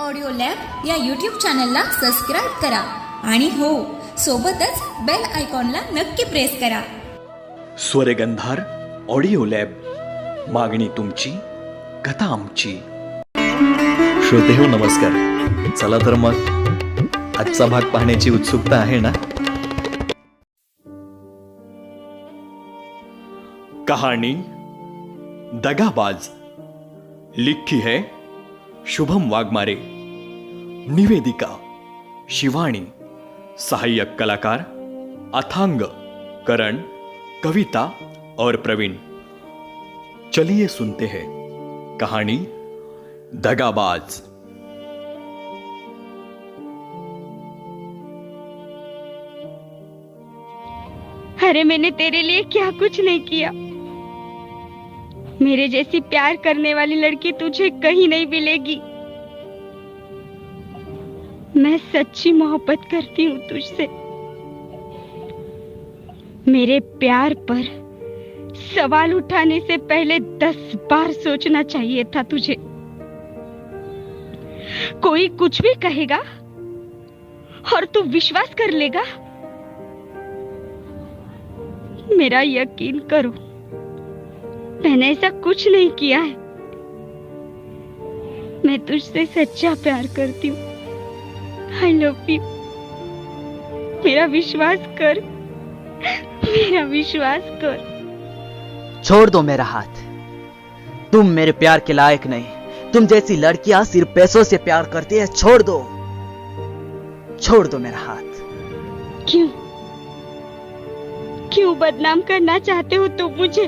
Audio lab या YouTube चॅनलला subscribe करा आणि हो, सोबतच बेल आयकॉनला नक्की प्रेस करा. स्वरगंधार ऑडिओ लॅब, मागणी तुमची, कथा आमची. श्रोते हो नमस्कार. चला तर मग आजचा भाग पाहण्याची उत्सुकता आहे ना. कहानी दगाबाज लिखी है शुभम वाघमारे, निवेदिका शिवानी, सहायक कलाकार अथांग, करण, कविता और प्रवीण. चलिए सुनते हैं कहानी दगाबाज. अरे मैंने तेरे लिए क्या कुछ नहीं किया. मेरे जैसी प्यार करने वाली लड़की तुझे कहीं नहीं मिलेगी. मैं सच्ची मोहब्बत करती हूँ तुझसे. मेरे प्यार पर सवाल उठाने से पहले 10 बार सोचना चाहिए था तुझे. कोई कुछ भी कहेगा और तू विश्वास कर लेगा. मेरा यकीन करो, मैंने ऐसा कुछ नहीं किया है. मैं तुझसे सच्चा प्यार करती हूँ. I love you. मेरा विश्वास कर, मेरा विश्वास कर. छोड़ दो मेरा हाथ. तुम मेरे प्यार के लायक नहीं. तुम जैसी लड़कियां सिर्फ पैसों से प्यार करती है. छोड़ दो, छोड़ दो मेरा हाथ. क्यों क्यों बदनाम करना चाहते हो तुम मुझे?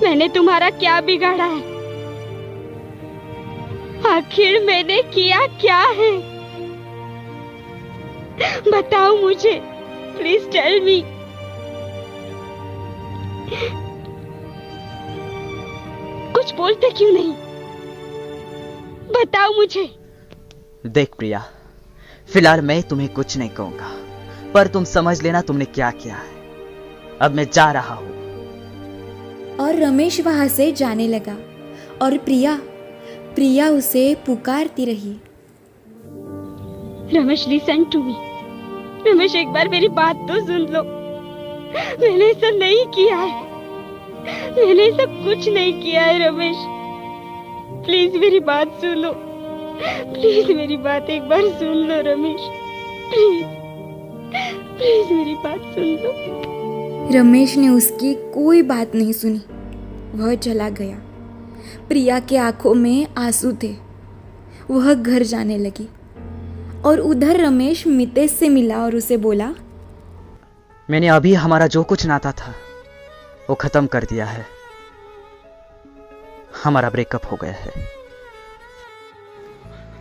मैंने तुम्हारा क्या बिगाड़ा है? आखिर मैंने किया क्या है? बताओ मुझे, प्लीज टेल मी. कुछ बोलते क्यों नहीं? बताओ मुझे. देख प्रिया, फिलहाल मैं तुम्हें कुछ नहीं कहूंगा, पर तुम समझ लेना तुमने क्या किया है. अब मैं जा रहा हूं. और रमेश वहां से जाने लगा और प्रिया उसे पुकारती रही. Ramesh, listen to me. Ramesh, एक बार मेरी बात तो सुन लो. मैंने ऐसा नहीं किया है. मैंने ऐसा कुछ नहीं किया है रमेश. प्लीज मेरी बात सुन लो. प्लीज मेरी बात एक बार सुन लो रमेश. प्लीज प्लीज मेरी बात सुन लो. रमेश ने उसकी कोई बात नहीं सुनी. वह चला गया. प्रिया के आंखों में आंसू थे. वह घर जाने लगी और उधर रमेश मितेश से मिला और उसे बोला, मैंने अभी हमारा जो कुछ नाता था वो खत्म कर दिया है. हमारा ब्रेकअप हो गया है.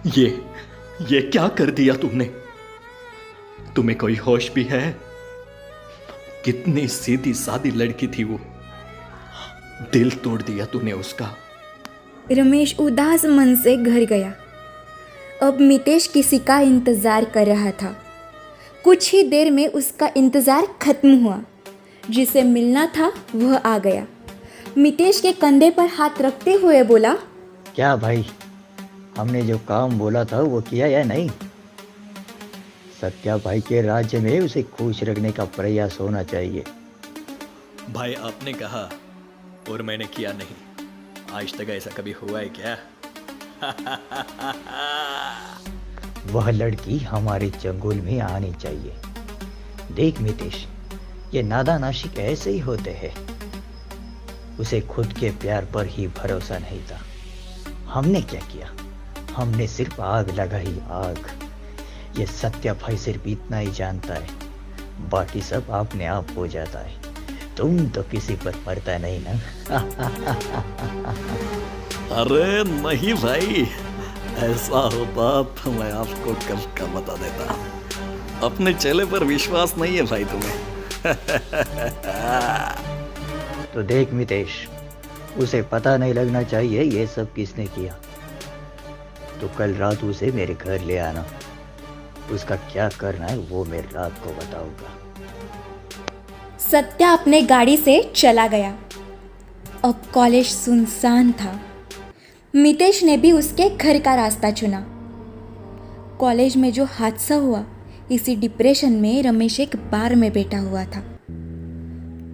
ये क्या कर दिया तुमने? तुम्हें कोई होश भी है? कितनी सीधी सादी लड़की थी वो. दिल तोड़ दिया तूने उसका. रमेश उदास मन से घर गया. अब मितेश किसी का इंतजार कर रहा था. कुछ ही देर में उसका इंतजार खत्म हुआ. जिसे मिलना था वह आ गया. मितेश के कंधे पर हाथ रखते हुए बोला, क्या भाई, हमने जो काम बोला था वो किया या नहीं? सत्या भाई के राज्य में उसे खुश रखने का प्रयास होना चाहिए. भाई आपने कहा और मैंने किया नहीं. आज तक ऐसा कभी हुआ है क्या? वह लड़की हमारे चंगुल में आनी चाहिए. देख मितेश, ये नादान आशिक ऐसे ही होते हैं. उसे खुद के प्यार पर ही भरोसा नहीं था. हमने क्या किया? हमने सिर्फ आग लगाई, आग. ये सत्या भाई सिर्फ इतना ही जानता है, बाकी सब अपने आप हो जाता है. तुम तो किसी पर मरता नहीं ना. अरे नहीं भाई, ऐसा होता तो मैं आपको कल का बता देता. अपने चेले पर विश्वास नहीं है भाई तुम्हें. तो देख मितेश, उसे पता नहीं लगना चाहिए ये सब किसने किया. तो कल रात उसे मेरे घर ले आना. उसका क्या करना है वो मैं रात को बताऊंगा. सत्या अपने गाड़ी से चला गया. अब कॉलेज सुनसान था. मितेश ने भी उसके घर का रास्ता चुना। कॉलेज में जो हादसा हुआ, इसी डिप्रेशन में रमेश एक बार में बैठा हुआ था।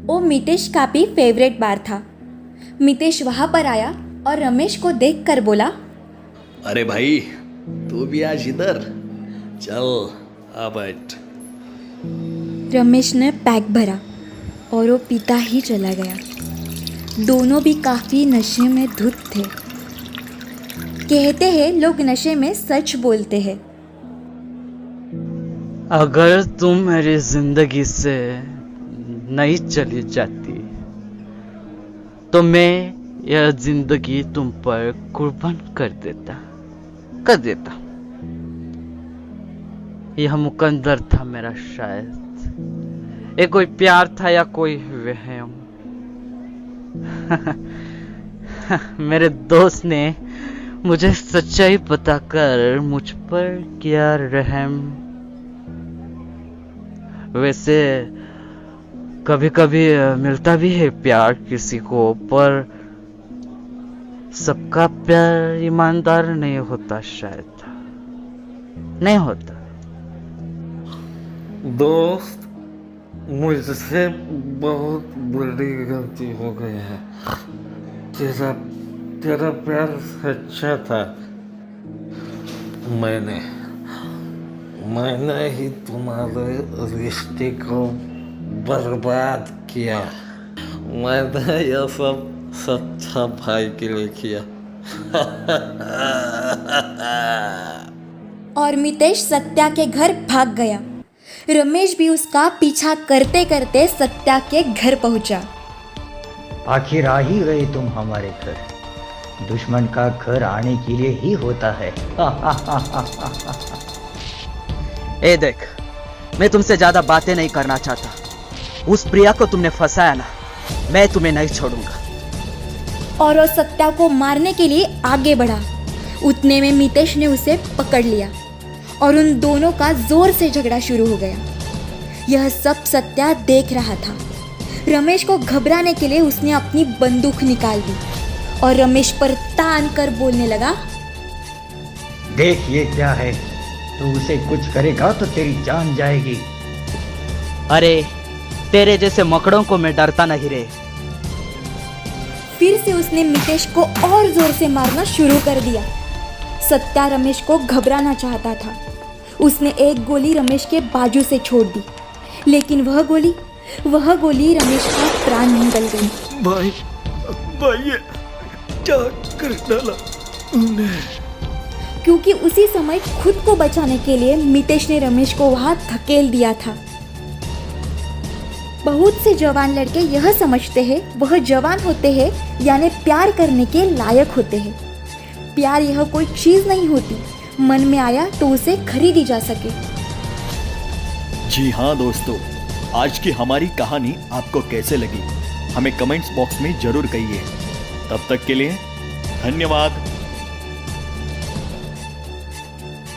वो मितेश का भी फेवरेट बार था। मितेश वहाँ पर आया और रमेश को देखकर बोला, अरे भाई, तू भी आज इधर चल, आ बैठ। रमेश ने पैक भरा और वो पीता ही चला गया। दोनों भी काफ़ी नशे में धुत थे। कहते हैं लोग नशे में सच बोलते हैं। अगर तुम मेरी जिंदगी से नहीं चली जाती तो मैं यह जिंदगी तुम पर कुर्बान कर देता। यह मुकद्दर था मेरा शायद। ये कोई प्यार था या कोई वहम। मेरे दोस्त ने मुझे सच्चाई बताकर मुझ पर किया रहम। वैसे कभी कभी मिलता भी है प्यार किसी को, पर सबका प्यार ईमानदार नहीं होता, शायद नहीं होता। दोस्त, मुझसे बहुत बड़ी गलती हो गई है। तेरा प्यार सच्चा था। मैंने ही तुम्हारे रिश्ते को बर्बाद किया। मैंने यह सब सच्चा भाई के लिए किया। और मितेश सत्या के घर भाग गया। रमेश भी उसका पीछा करते करते सत्या के घर पहुंचा। आखिर आ ही गए तुम हमारे घर। दुश्मन का घर आने के लिए ही होता है। ए देख, मैं तुमसे ज्यादा बातें नहीं करना चाहता। उस प्रिया को तुमने फंसाया ना, मैं तुम्हें नहीं छोड़ूंगा। और वो सत्या को मारने के लिए आगे बढ़ा। उतने में मितेश ने उसे पकड़ लिया और उन दोनों का जोर से झगड़ा शुरू हो गया। यह सब सत्या देख रहा था। रमेश को घबराने के लिए उसने अपनी बंदूक निकाल दी और रमेश पर तान कर बोलने लगा, देख ये क्या है, तू उसे कुछ करेगा तो तेरी जान जाएगी। अरे तेरे जैसे मकड़ों को मैं डरता नहीं रे। फिर से उसने मितेश को और जोर से मारना शुरू कर दिया। सत्या रमेश को घबराना चाहता था। उसने एक गोली रमेश के बाजू से छोड़ दी, लेकिन वह गोली रमेश का प्राण निकल गई। भाई ये क्या कर डाला तूने? क्योंकि उसी समय खुद को बचाने के लिए मितेश ने रमेश को वहां धकेल दिया था। बहुत से जवान लड़के यह समझते हैं वह जवान होते हैं, यानी प्यार करने के लायक होते हैं। प्यार यह कोई चीज नहीं होती, मन में आया तो उसे खरीदी जा सके। जी हाँ दोस्तों, आज की हमारी कहानी आपको कैसे लगी हमें कमेंट्स बॉक्स में जरूर कहिए। तब तक के लिए धन्यवाद।